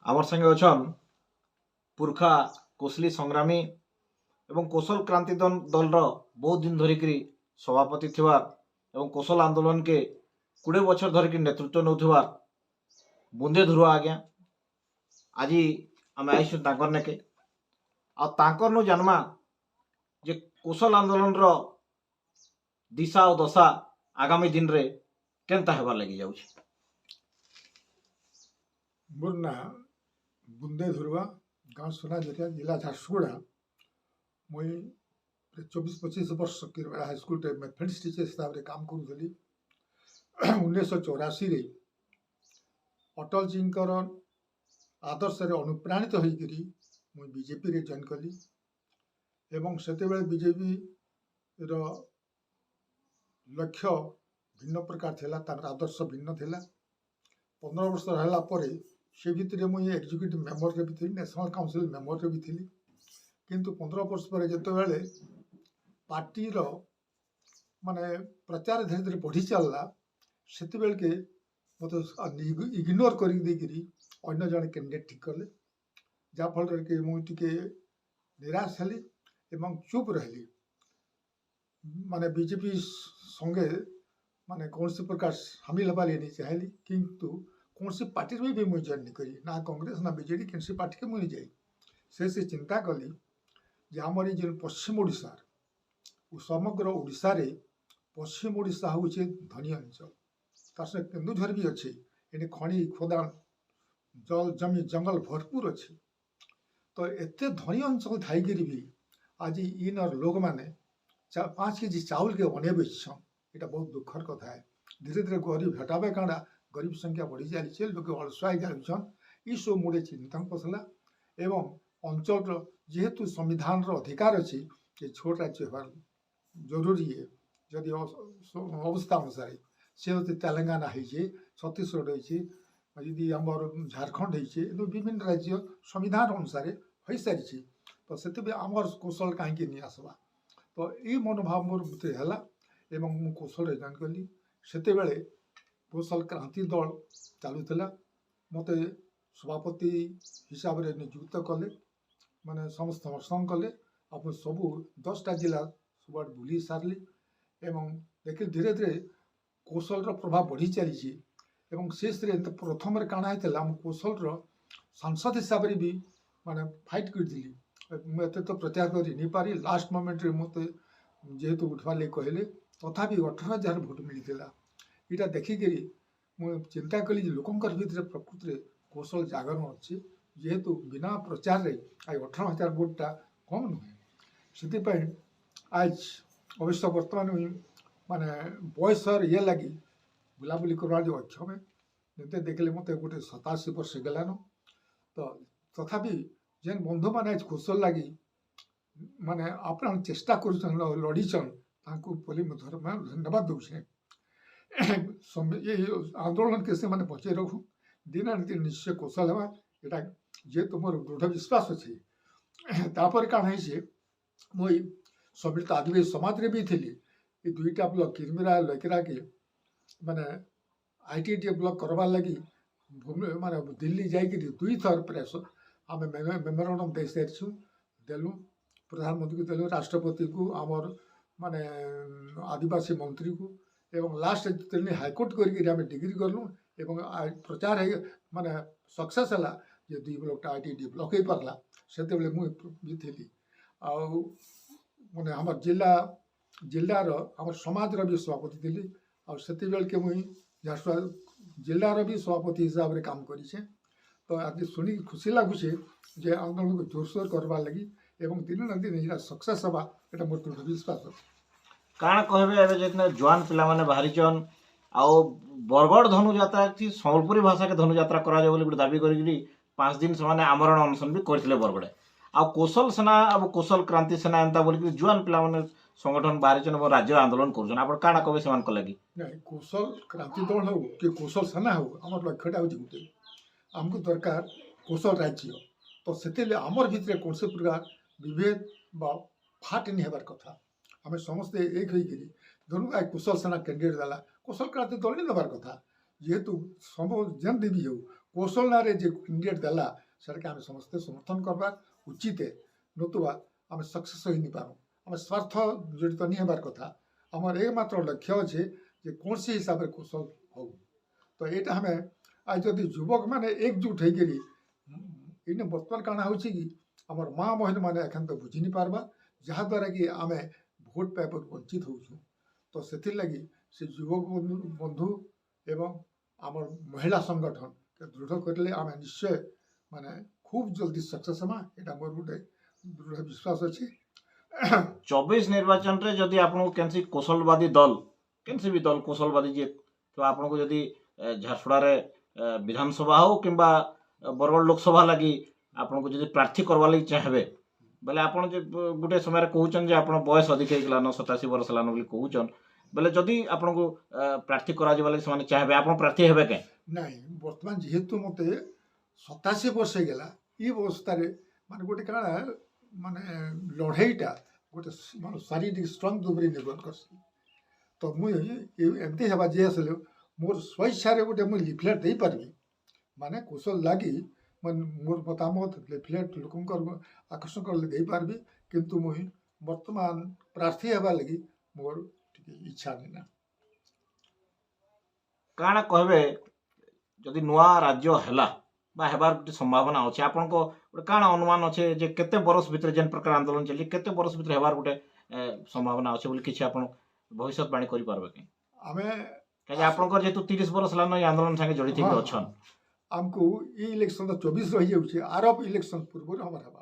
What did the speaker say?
আমার সঙ্গে অছন পুরখা কোশলী সংগ্রামী এবং কোশল ক্রান্তি দলর বহু দিন ধরিকি সভাপতি থিবার এবং কোশল আন্দোলনকে 20 বছর ধরিকি নেতৃত্ব নেউথিবার বুন্দে ধুরুয়া আজ্ঞା আজি আমি আইসু তাঙ্কর নেকে আর তাঙ্কর নু জানমা যে কোশল আন্দোলনর দিশা ও দশা আগামী দিନରେ কেনতা হেবার লাগি যাଉଛି। मोर ना बुंदे धुरवा गाँव सोना जरिया जिला झारसुगुड़ा मुई 24-25 वर्ष की हाईस्कूल मैथमेटिक्स टीचर हिसाब से काम करूली। 1984 अटल जी आदर्श अनुप्राणित होकर मुई बीजेपी रे जॉइन कली एवं सेते बीजेपी रो लक्ष्य भिन्न प्रकार थिला, तार आदर्श भिन्न थिला। 15 वर्ष रहला परे से भितर मुई एग्जीक्यूटिव मेंबर रे भी थी, नेशनल काउंसिल मेंबर रे भी थी। किंतु 15 वर्ष पर जिते बेले पार्टी रो माने प्रचार धीरे धीरे बढ़ी चलला से के मत इग्नोर कर अन्य जन कैंडिडेट ठीक कले, जहाँफल कि मुझे निराश हली एवं चुप रही। माने बीजेपी संगे माने कौन सी प्रकार सामिल हवा नहीं चाहली, किंतु कौन सी पार्टी में भी मुझे जॉइन नहीं करी, ना कांग्रेस ना बीजेडी किसी पार्टी के मुझे जाए से चिंता कली जे आमर ये पश्चिम ओडिशा समग्र ओडिशा रे पश्चिम ओडिशा हूँ धनी अंचल, तार से केन्दुझर भी अच्छे, ये खनि खोदान जल जमी जंगल भरपूर अच्छे। तो एत धनी अंचल थाई भी आज इन लोक मैंने 5 केजी चाउल के अने बेचछन, यहाँ बहुत दुखर कथा है। धीरे धीरे गरीब हटावे काड़ा गरीब संख्या बढ़ी चली, लोग अलसुआ जान ये सब मुझे चिंता पसला। एवं अंचल जेहेतु संविधान अधिकार अच्छी छोट राज्य होवार जरूरी है, जदि अवस्था अनुसार से तेलंगाना है, छत्तीसगढ़ है, आम झारखंड है, विभिन्न राज्य संविधान अनुसार हो सारी। तो से आमर कौशल कहीं नहीं आसवा, तो ये मनोभाव मोर मत है एवं मु कौशल जॉइन कली। सेते बेले कौशल क्रांति दल चलुला, मत सभापति हिसाब से नियुक्त कले, माने समस्त समर्थन कले। आप सबू 10टा जिला सब बुली सारली एवं देखिए धीरे धीरे कौशल प्रभाव बढ़ी चली। शेष प्रथम काण होता कौशल सांसद हिसाब से भी माने फाइट करी, मुझे तो प्रचार कर नहीं पारी। लास्ट मोमेंट रे मत जेहेतु उठवा ले कहले तथापि 18,000 भोट मिलता। यहाँ देखिक मुझे चिंता कली लोकंर भीतर प्रकृति में कौशल जागरण अच्छी, जेहेतु बिना प्रचार रे 18,000 भोटा कम नुहे। से आज अवश्य बर्तमान माने बयस ये लगी बुलाबुली करवार जो अक्षम है देखले मत गोटे 87 वर्ष गलान। तो तथापि जेन बंधु मैंने आज कौशल लगी माने अपना चेष्टा कर लड़ीचन धन्यवाद दूसरे। ये आंदोलन के मैंने बचे रखू दिन दिन निश्चय कौशल है, यहाँ जे तुम दृढ़ विश्वास अच्छे। तापर कण है मुई सम्मिलित आदिवासी समाज रे भी थी, ये 2टा ब्लॉक किरमिरा लकेरा के माने ITDA ब्लॉक करवार लगी माने दिल्ली जाकि 2 थर प्रयास आम मेमोरांडम दे सारी देलु, प्रधानमंत्री को देलु, राष्ट्रपति को, आमर माने आदिवासी मंत्री को, एवं लास्ट हाईकोर्ट करके डिग्री कलु एवं प्रचार है माने सक्सेस है जे 2 ब्लॉक ITDA ब्लॉक हो पारला। से मुझे थी माने आम जिलार आम समाज भी सभापति थी, से के मुई झारसुगुड़ा जिलार भी सभापति हिसाब से काम करी। तो आज शुणी खुशी लगुच जे आंदोलन को जोरसोर करवार लगी एवं दिन ना दिन यहाँ सक्सेस हवा यहाँ मोर दृढ़ विश्वास अच्छे। काण कहबे एबे जितने जवान पिला माने बाहरीचन आओ बरगढ़ धनुयात्रा थी सम्बलपुरी भाषा के धनुयात्रा करा जाय बोली दाबी करी 5 दिन से आमरण अनशन भी करथिले बरगढ़े। आ कौशल सेना अब कौशल क्रांति सेना एंता बोली जुआन पिला माने संगठन बाहरीचन और राज्य आंदोलन करछन। आपण काण कहबे सेमान को लगी नहीं कौशल क्रांति दल हो कि कौशल सेना हो आम लक्ष्यटा हूँ गोटे आमको दरकार कौशल राज्य। तो से आमर भितर कौन से प्रकार विभेद फाट नहीं हबार कथा, आम समस्ते एक धरु कौशल सेना कैंडिडेट देला कौशल क्रांति दल नहीं देवार कथा, जेहेतु सब जेन भी हो କୌଶଳ ନାଁରେ ଯେ କ୍ୟାଣ୍ଡିଡେଟ୍ ଦେଲା ସେଟାକେ ଆମେ ସମସ୍ତେ ସମର୍ଥନ କରବା ଉଚିତ ନতুବା ଆମେ ସକ୍ସେସ୍ ହେଇ ନିପାରୁ ଆମେ ସ୍ୱାର୍ଥ ଜଡ଼ିତ ନି ହେବାର କଥା ଆମର ଏକମାତ୍ର ଲକ୍ଷ୍ୟ ଅଛି ଯେ କୌଣସି ହିସାବରେ କୌଶଳ ହଉ ତ ଏଇଟା ଆମେ ଆଜି ଯଦି ଯୁବକମାନେ ଏକଜୁଟ ହେଇକରି ଏଇନେ ବର୍ତ୍ତମାନ କାଣା ହେଉଛି କି ଆମର ମା ବହିନମାନେ ଏଖାନ ତ ବୁଝି ନି ପାରବା ଯାହାଦ୍ୱାରା କି ଆମେ ଭୋଟ ପାଇବାରୁ ବଞ୍ଚିତ ହେଉଛୁ ତ ସେଥିର୍ଲାଗି ସେ ଯୁବକ ବନ୍ଧୁ ଏବଂ ଆମର ମହିଳା ସଂଗଠନ ଦୃଢ଼ କରିଲେ ଆମେ ନିଶ୍ଚୟ ମାନେ খুব জলদি সক্সেস হমা এটা মোর গোটে দৃঢ় বিশ্বাস ଅଛି 24 ନିର୍ବାଚନରେ ଯଦି ଆପଣଙ୍କୁ କେନ୍ସି କୌଶଳବାଦୀ ଦଲ କେନ୍ସି ବି ଦଲ କୌଶଳବାଦୀ ଯେ ତ ଆପଣଙ୍କୁ ଯଦି ଝାରସୁଗୁଡ଼ାରେ ବିଧାନସଭା ହଉ କିମ୍ବା ବରଗଡ଼ ଲୋକସଭା ଲାଗି ଆପଣଙ୍କୁ ଯଦି ପ୍ରାର୍ଥୀ କରବା ଲାଗି ଚାହିଁବେ ବେଲେ ଆପଣ ଯେ ଗୋଟେ ସମୟରେ କହୁଛନ୍ ଯେ ଆପଣ ବୟସ ଅଧିକ ହେଇଗଲାନ 87 ବର୍ଷ ହେଲାନ ବୋଲି କହୁଛନ୍ ବେଲେ ଯଦି ଆପଣଙ୍କୁ ପ୍ରାର୍ଥୀ କରାଯିବା ଲାଗି ସେମାନେ ଚାହିଁବେ ଆପଣ ପ୍ରାର୍ଥୀ ହେବେ କେଁ ନାଇଁ ବର୍ତ୍ତମାନ ଯେହେତୁ ମୋତେ 87 ବର୍ଷ ହେଇଗଲା ଏ ଅବସ୍ଥାରେ ମାନେ ଗୋଟେ କାଣା ମାନେ ଲଢ଼େଇଟା ଗୋଟେ ମାନେ ଶାରୀରିକ ଷ୍ଟ୍ରଙ୍ଗ ଉପରେ ନିର୍ଭର କରସି ତ ମୁଇଁ ଏମିତି ହେବା ଯେ ଆସିଲେ ମୋର ସ୍ୱଇଚ୍ଛାରେ ଗୋଟେ ମୁଇଁ ଲିଫଲେଟ୍ ଦେଇପାରିବି ମାନେ କୌଶଳ ଲାଗି ମାନେ ମୋର ମତାମତ ଲିଫଲେଟ୍ ଲୋକଙ୍କର ଆକର୍ଷଣ କଲେ ଦେଇପାରିବି କିନ୍ତୁ ମୁଇଁ ବର୍ତ୍ତମାନ ପ୍ରାର୍ଥୀ ହେବା ଲାଗି ମୋର ଟିକେ ଇଚ୍ଛା ନାଇଁ କାଣା କହିବେ ଯଦି ନୂଆ ରାଜ୍ୟ ହେଲା বা ହେବାର ଗୋଟେ ସମ୍ଭାବନା ଅଛି ଆପଣଙ୍କ ଗୋଟେ କାଣା ଅନୁମାନ ଅଛି ଯେ କେତେ ବର୍ଷ ଭିତରେ ଯେନ୍ ପ୍ରକାର ଆନ୍ଦୋଳନ ଚାଲିଛି କେତେ ବର୍ଷ ଭିତରେ ହେବାର ଗୋଟେ ସମ୍ଭାବନା ଅଛି ବୋଲି କିଛି ଆପଣ ଭବିଷ୍ୟତବାଣୀ କରିପାରିବେ କି ଆମେ କାହିଁକି ଆପଣଙ୍କର ଯେହେତୁ 30 ବର୍ଷ ହେଲାନ ଏଇ ଆନ୍ଦୋଳନ ସାଙ୍ଗେ ଜଡ଼ିତ ହେଇକି ଅଛନ୍ ଆମକୁ ଇ ଇଲେକ୍ସନ 24 ରହିଯାଉଛି ଆରବ ଇଲେକ୍ସନ ପୂର୍ବରୁ ଆମର ହେବା